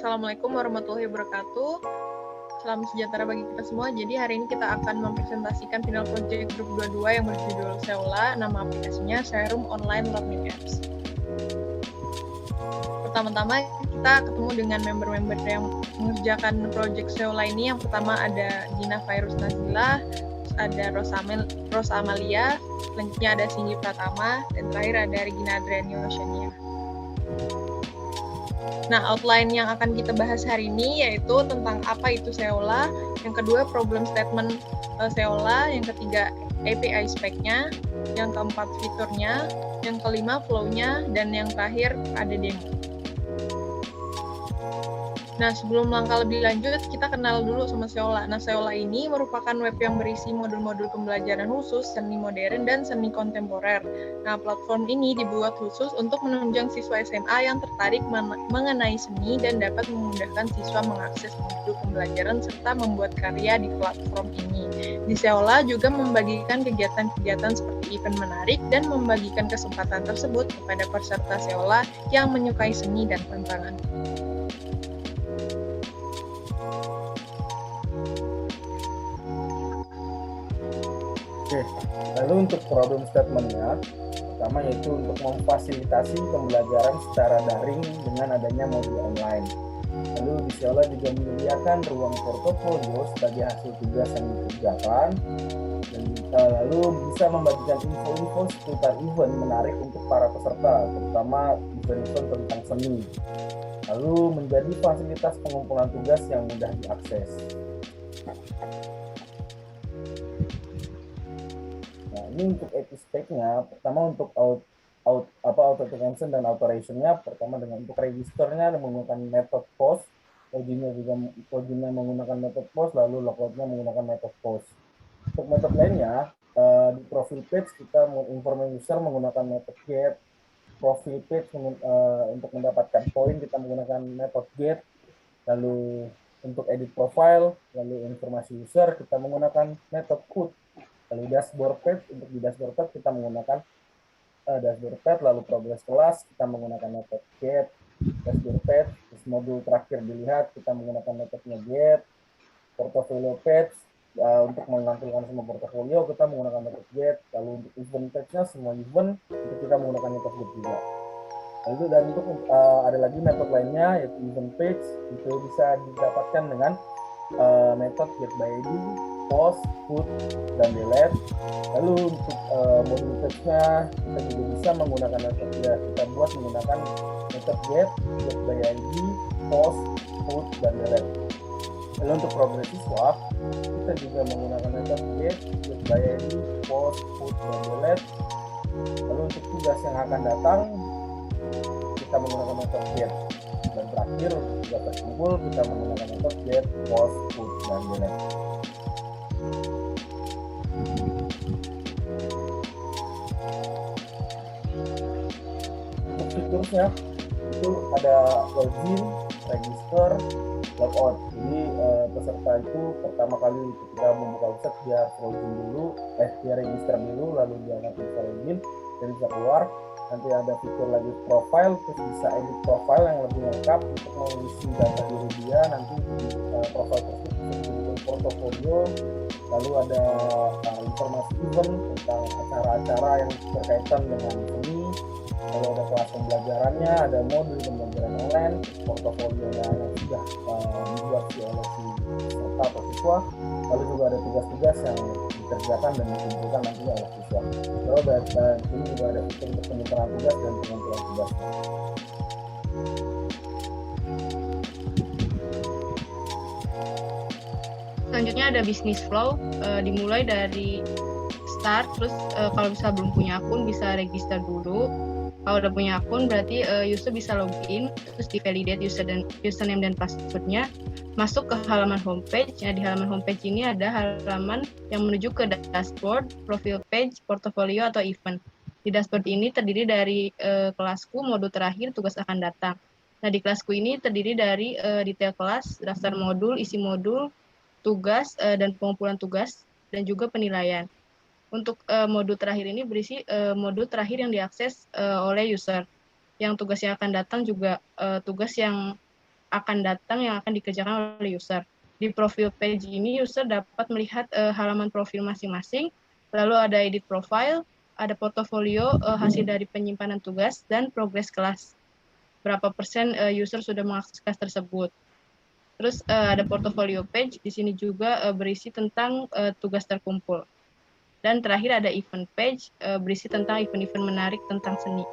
Assalamualaikum warahmatullahi wabarakatuh. Salam sejahtera bagi kita semua. Jadi hari ini kita akan mempresentasikan final project grup 22 yang berjudul Seola. Nama aplikasinya Serum Online Learning Apps. Pertama-tama kita ketemu dengan member-member yang mengerjakan project Seola ini. Yang pertama ada Gina Virus Nazila, ada Rosa Amalia, selanjutnya ada Singgi Pratama, dan terakhir ada Regina Adriani Oceania. Nah, outline yang akan kita bahas hari ini yaitu tentang apa itu Seola, yang kedua problem statement Seola, yang ketiga API spec-nya, yang keempat fiturnya, yang kelima flow-nya, dan yang terakhir ada demo. Nah, sebelum langkah lebih lanjut, kita kenal dulu sama Seola. Nah, Seola ini merupakan web yang berisi modul-modul pembelajaran khusus, seni modern, dan seni kontemporer. Nah, platform ini dibuat khusus untuk menunjang siswa SMA yang tertarik mengenai seni dan dapat memudahkan siswa mengakses modul pembelajaran serta membuat karya di platform ini. Di Seola juga membagikan kegiatan-kegiatan seperti event menarik dan membagikan kesempatan tersebut kepada peserta Seola yang menyukai seni dan tantangan. Oke, lalu untuk problem statement-nya, pertama yaitu untuk memfasilitasi pembelajaran secara daring dengan adanya modul online. Lalu di Seola juga menyediakan ruang portofolio sebagai hasil tugas yang dikerjakan, dan lalu bisa membagikan info-info seputar event menarik untuk para peserta, terutama event-event tentang seni. Lalu menjadi fasilitas pengumpulan tugas yang mudah diakses. Nah, ini untuk API spec-nya, pertama untuk authentication dan authentication-nya, pertama dengan untuk registernya menggunakan metode POST, loginnya menggunakan metode POST, lalu logoutnya menggunakan metode POST. Untuk metode lainnya, di profile page kita inform user menggunakan metode get, profile page untuk mendapatkan poin kita menggunakan metode get, lalu untuk edit profile, lalu informasi user kita menggunakan metode put. Lalu dashboard page, untuk di dashboard page kita menggunakan dashboard page, lalu progress kelas kita menggunakan metode get, dashboard page, terus modul terakhir dilihat kita menggunakan metodenya get, portfolio page, untuk menampilkan semua portfolio kita menggunakan metode get, lalu untuk event page-nya semua event itu kita menggunakan metode get juga. Lalu dan untuk ada lagi metode lainnya yaitu event page, itu bisa didapatkan dengan metode get by ID, post, put, dan delete. Lalu untuk modul page-nya kita juga bisa menggunakan metode kita buat menggunakan metode get by ID, post, put, dan delete. Lalu untuk progres siswa kita juga menggunakan metode get by ID, post, put, dan delete. Lalu untuk tugas yang akan datang kita menggunakan metode get. Dan terakhir untuk tugas terkumpul kita menggunakan metode get, post, put, dan delete. Untuk fiturnya itu ada login, register, logout. Jadi peserta itu pertama kali ketika membuka website dia login dulu, dia register dulu, lalu dia nanti bisa login, dan bisa keluar. Nanti ada fitur lagi profile, terus bisa edit profile yang lebih lengkap untuk mengisi data diri dia. Nanti di profile tersebut bisa dijadikan portofolio. Lalu ada informasi event tentang acara-acara yang berkaitan dengan seni. Lalu ada kelas pembelajarannya, ada modul pembelajaran online, portofolionya yang sudah dibuat oleh si peserta atau siswa. Lalu juga ada tugas-tugas yang dikerjakan dan dikumpulkan nantinya oleh siswa. Lalu ini juga ada fitur untuk penyempurnaan tugas dan pengumpulan tugasnya. Selanjutnya ada business flow, dimulai dari start, terus kalau bisa belum punya akun bisa register dulu. Kalau udah punya akun berarti user bisa login, terus di validate username dan passwordnya, masuk ke halaman homepage. Nah, di halaman homepage ini ada halaman yang menuju ke dashboard, profile page, portfolio atau event. Di dashboard ini terdiri dari kelasku, modul terakhir, tugas akan datang. Nah, di kelasku ini terdiri dari detail kelas, daftar modul, isi modul, tugas dan pengumpulan tugas, dan juga penilaian. Untuk modul terakhir ini berisi modul terakhir yang diakses oleh user. Yang tugas yang akan datang juga tugas yang akan datang yang akan dikerjakan oleh user. Di profile page ini user dapat melihat halaman profil masing-masing, lalu ada edit profile, ada portofolio hasil dari penyimpanan tugas, dan progres kelas. Berapa persen user sudah mengakses kelas tersebut. Terus ada portofolio page, di sini juga berisi tentang tugas terkumpul. Dan terakhir ada event page, berisi tentang event-event menarik tentang seni.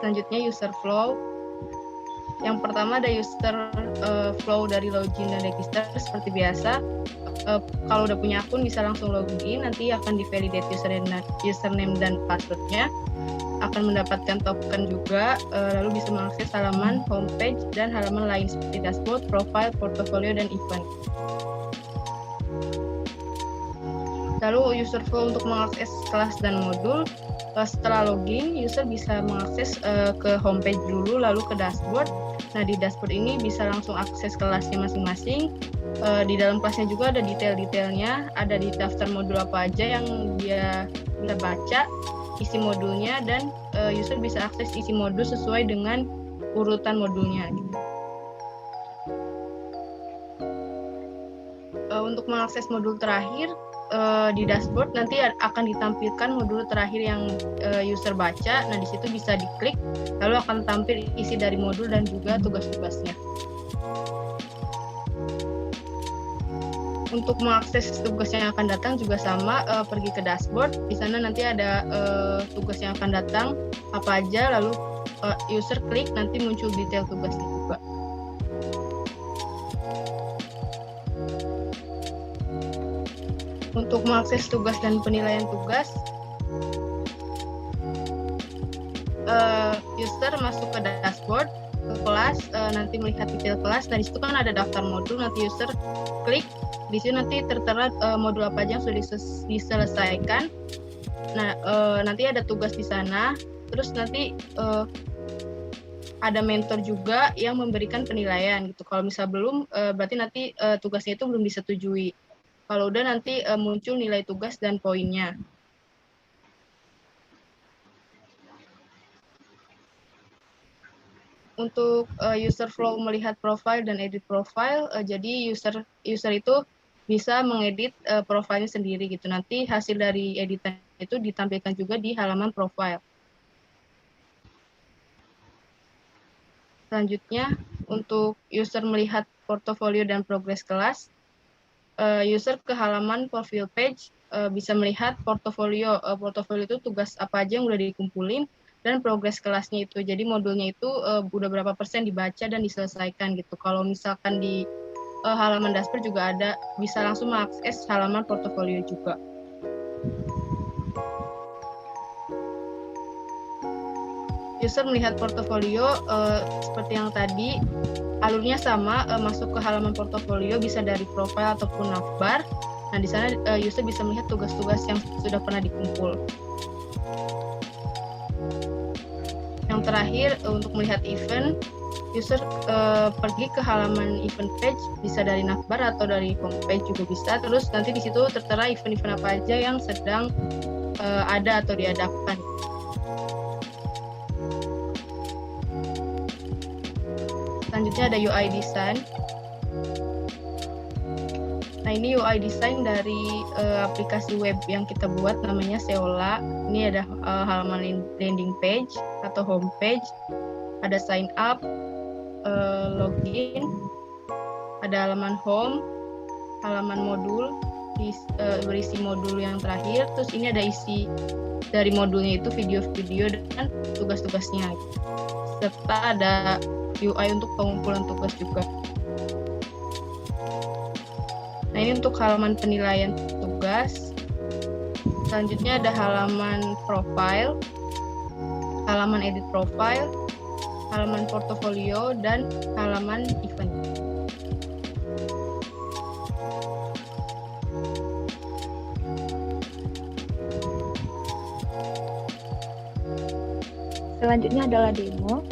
Selanjutnya user flow. Yang pertama ada user flow dari login dan register seperti biasa. Kalau udah punya akun bisa langsung login, nanti akan di-validate username dan passwordnya, akan mendapatkan token juga, lalu bisa mengakses halaman homepage dan halaman lain seperti dashboard, profile, portfolio, dan event. Lalu user flow untuk mengakses kelas dan modul. Setelah login, user bisa mengakses ke homepage dulu, lalu ke dashboard. Nah, di dashboard ini bisa langsung akses kelasnya masing-masing. Di dalam kelasnya juga ada detail-detailnya, ada di daftar modul apa aja yang dia bisa baca, isi modulnya, dan user bisa akses isi modul sesuai dengan urutan modulnya. Untuk mengakses modul terakhir, di dashboard nanti akan ditampilkan modul terakhir yang user baca. Nah, di situ bisa diklik, lalu akan tampil isi dari modul dan juga tugas-tugasnya. Untuk mengakses tugas yang akan datang juga sama, pergi ke dashboard. Di sana nanti ada tugas yang akan datang apa aja, lalu user klik, nanti muncul detail tugasnya juga. Untuk mengakses tugas dan penilaian tugas, user masuk ke dashboard, ke kelas, nanti melihat detail kelas. Nah, di situ kan ada daftar modul, nanti user klik, di sini nanti tertera modul apa aja yang sudah diselesaikan. Nah, nanti ada tugas di sana, terus nanti ada mentor juga yang memberikan penilaian gitu. Kalau misal belum, berarti nanti tugasnya itu belum disetujui. Kalau udah nanti muncul nilai tugas dan poinnya. Untuk user flow melihat profile dan edit profile, jadi user itu bisa mengedit profilnya sendiri gitu. Nanti hasil dari editan itu ditampilkan juga di halaman profile. Selanjutnya, untuk user melihat portofolio dan progres kelas, user ke halaman profile page bisa melihat portofolio. Portofolio itu tugas apa aja yang udah dikumpulin, dan progres kelasnya itu. Jadi modulnya itu udah berapa persen dibaca dan diselesaikan gitu. Kalau misalkan di halaman dashboard juga ada, bisa langsung mengakses halaman portofolio juga. User melihat portofolio seperti yang tadi, alurnya sama, masuk ke halaman portofolio bisa dari profile ataupun navbar. Nah, di sana user bisa melihat tugas-tugas yang sudah pernah dikumpul. Yang terakhir, untuk melihat event, user pergi ke halaman event page, bisa dari navbar atau dari homepage juga bisa. Terus nanti di situ tertera event-event apa aja yang sedang ada atau diadakan. Selanjutnya ada UI design. Nah, ini UI design dari aplikasi web yang kita buat namanya Seola. Ini ada halaman landing page atau home page, ada sign up, login, ada halaman home, halaman modul, berisi modul yang terakhir. Terus ini ada isi dari modulnya itu video-video dan tugas-tugasnya. Serta ada UI untuk pengumpulan tugas juga. Nah, ini untuk halaman penilaian tugas. Selanjutnya ada halaman profile, halaman edit profile, halaman portofolio, dan halaman event. Selanjutnya adalah demo.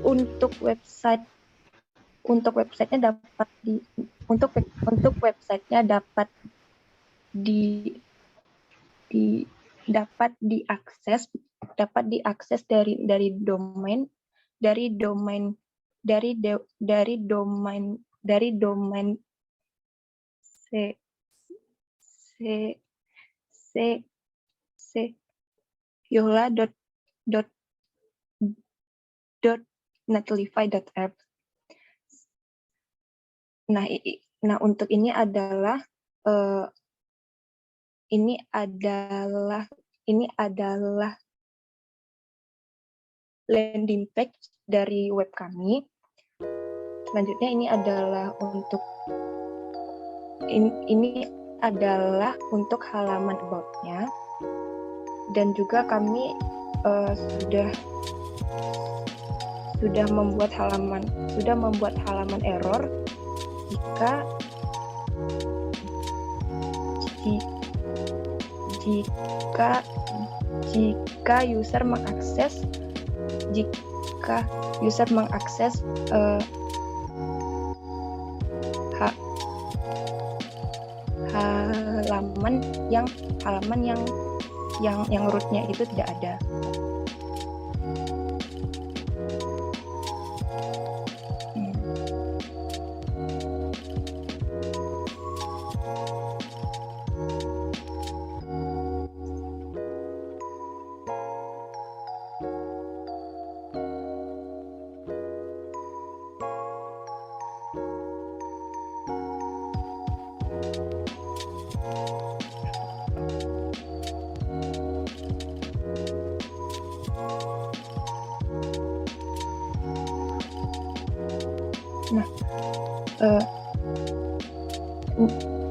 untuk websitenya dapat diakses dari domain yola.netlify.app. Nah, untuk ini adalah landing page dari web kami. Selanjutnya ini adalah untuk halaman about-nya, dan juga kami sudah membuat halaman error jika user mengakses halaman yang rootnya itu tidak ada.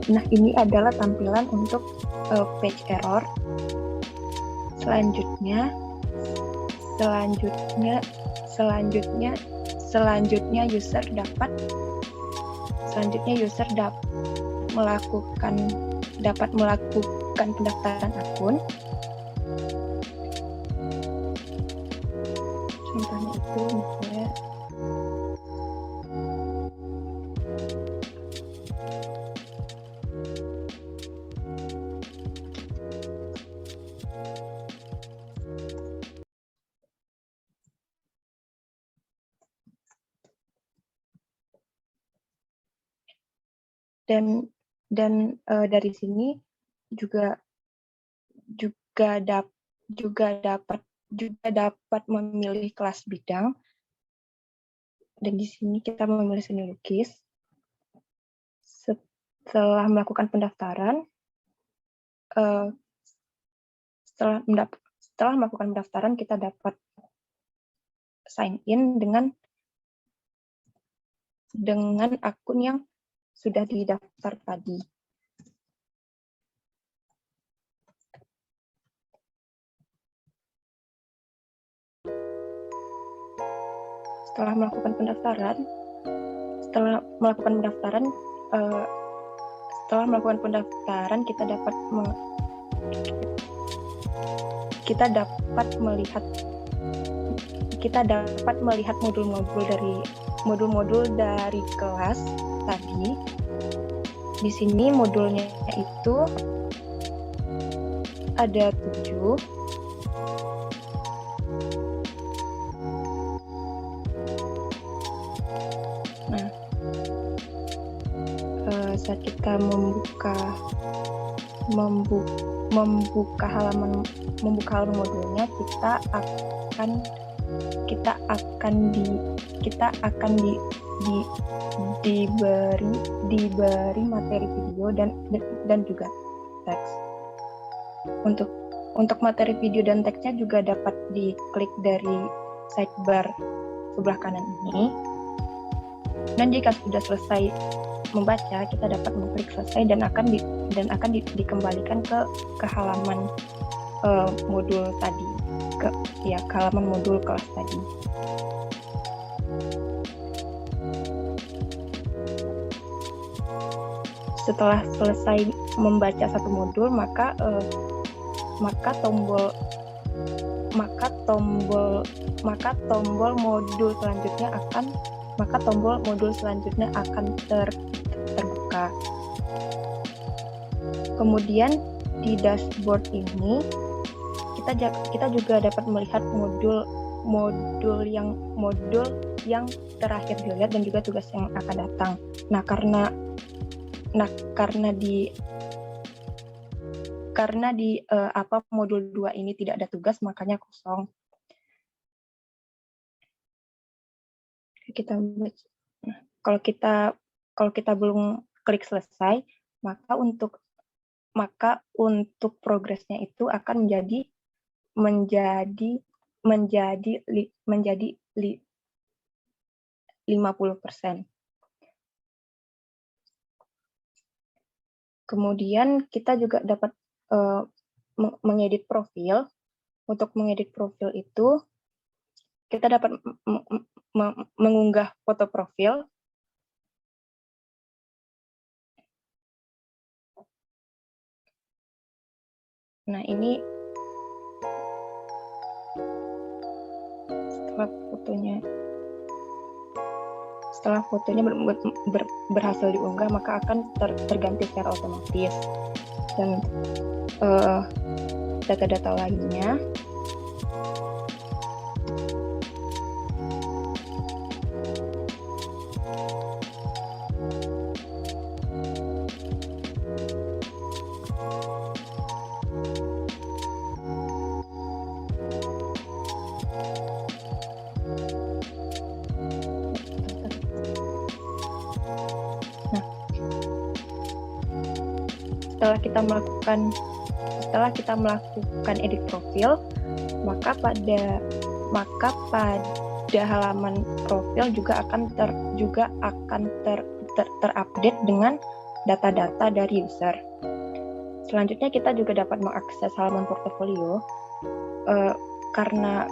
Nah, ini adalah tampilan untuk page error. Selanjutnya user dapat melakukan pendaftaran akun. Contohnya itu misalnya dan dari sini juga dapat memilih kelas bidang, dan di sini kita memilih seni lukis. Setelah melakukan pendaftaran, kita dapat sign in dengan akun yang sudah didaftar tadi. Setelah melakukan pendaftaran, kita dapat melihat modul-modul dari kelas tadi. Di sini modulnya itu ada 7. Nah, saat kita membuka halaman modulnya, kita akan diberi materi video dan juga teks. Untuk materi video dan teksnya juga dapat diklik dari sidebar sebelah kanan ini. Dan jika sudah selesai membaca, kita dapat mengklik selesai dan akan dikembalikan ke halaman modul tadi, ke halaman modul kelas tadi. Setelah selesai membaca satu modul, maka maka tombol modul selanjutnya akan terbuka. Kemudian di dashboard ini kita juga dapat melihat modul yang terakhir dilihat dan juga tugas yang akan datang. Nah, karena di modul 2 ini tidak ada tugas, makanya kosong. Kalau kita belum klik selesai, maka untuk progresnya itu akan menjadi 50%. Kemudian kita juga dapat mengedit profil. Untuk mengedit profil itu kita dapat mengunggah foto profil. Nah, ini setelah fotonya berhasil diunggah, maka akan terganti secara otomatis. Dan data-data lainnya setelah kita melakukan edit profil, maka pada halaman profil juga akan terupdate dengan data-data dari user. Selanjutnya kita juga dapat mengakses halaman portofolio karena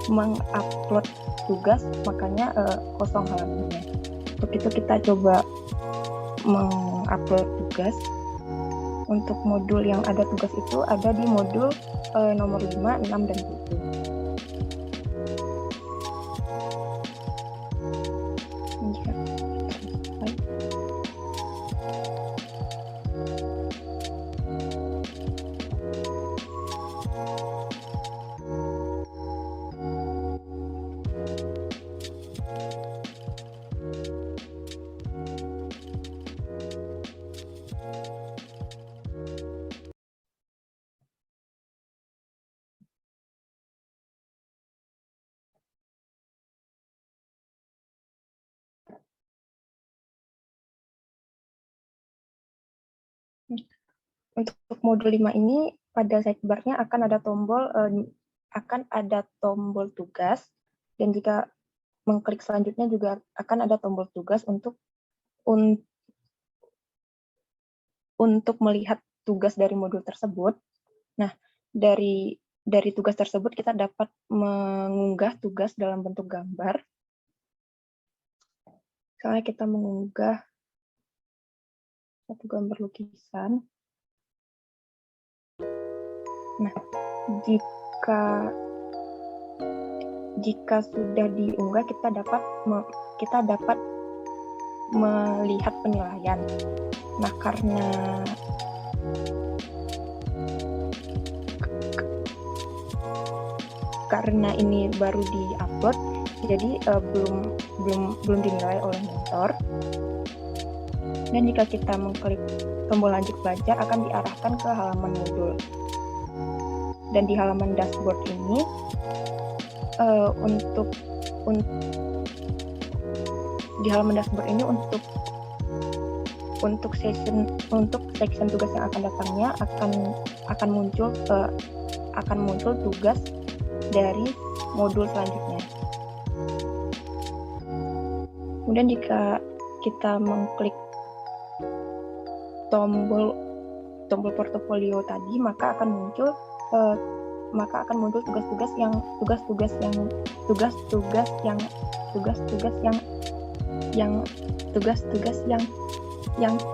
mengupload tugas, makanya kosong halamannya. Untuk itu kita coba mengupload tugas. Untuk modul yang ada tugas itu ada di modul nomor 5, 6, dan 7. Untuk modul 5 ini pada sidebar-nya akan ada tombol tugas, dan jika mengklik selanjutnya juga akan ada tombol tugas untuk melihat tugas dari modul tersebut. Nah, dari tugas tersebut kita dapat mengunggah tugas dalam bentuk gambar. Misalnya kita mengunggah satu gambar lukisan. Nah, jika sudah diunggah, kita dapat melihat penilaian. Nah, karena ini baru di-upload, jadi belum dinilai oleh mentor. Dan jika kita mengklik tombol lanjut belajar, akan diarahkan ke halaman modul. Dan di halaman dashboard ini untuk section tugas yang akan datangnya akan muncul tugas dari modul selanjutnya. Kemudian jika kita mengklik tombol portofolio tadi, maka akan muncul maka akan muncul tugas-tugas yang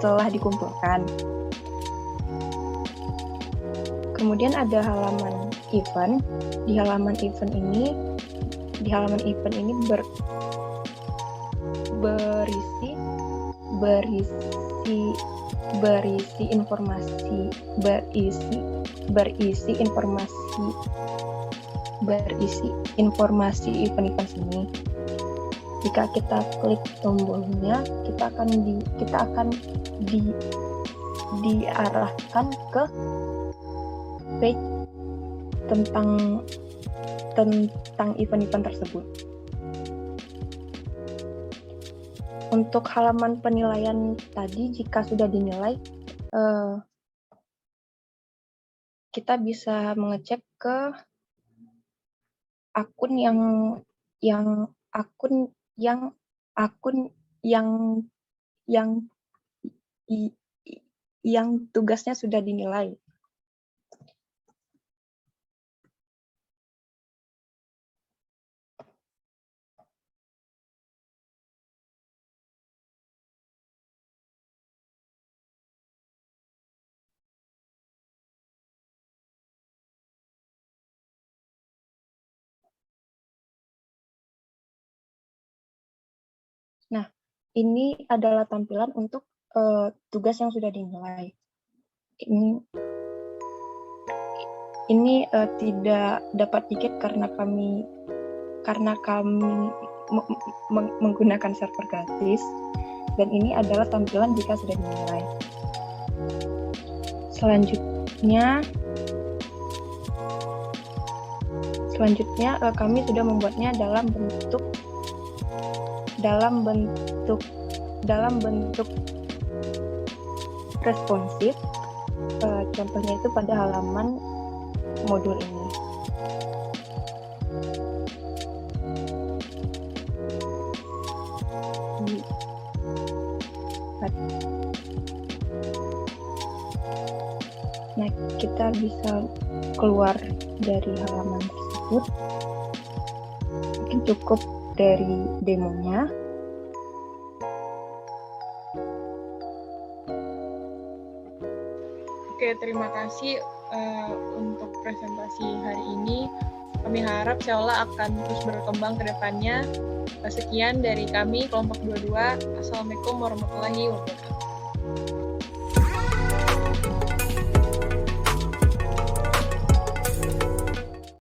telah dikumpulkan. Kemudian ada halaman event. Di halaman event ini berisi informasi event-event sini. Jika kita klik tombolnya, kita akan diarahkan ke page tentang event-event tersebut. Untuk halaman penilaian tadi, jika sudah dinilai, kita bisa mengecek ke akun yang tugasnya sudah dinilai. Nah, ini adalah tampilan untuk tugas yang sudah dinilai. Ini tidak dapat dikit karena kami menggunakan server gratis, dan ini adalah tampilan jika sudah dinilai. Selanjutnya kami sudah membuatnya dalam bentuk responsif. Contohnya itu pada halaman modul ini. Nah, kita bisa keluar dari halaman tersebut. Mungkin cukup dari demonya. Oke, terima kasih untuk presentasi hari ini. Kami harap insyaallah akan terus berkembang ke depannya. Sekian dari kami, kelompok 22. Assalamualaikum warahmatullahi wabarakatuh.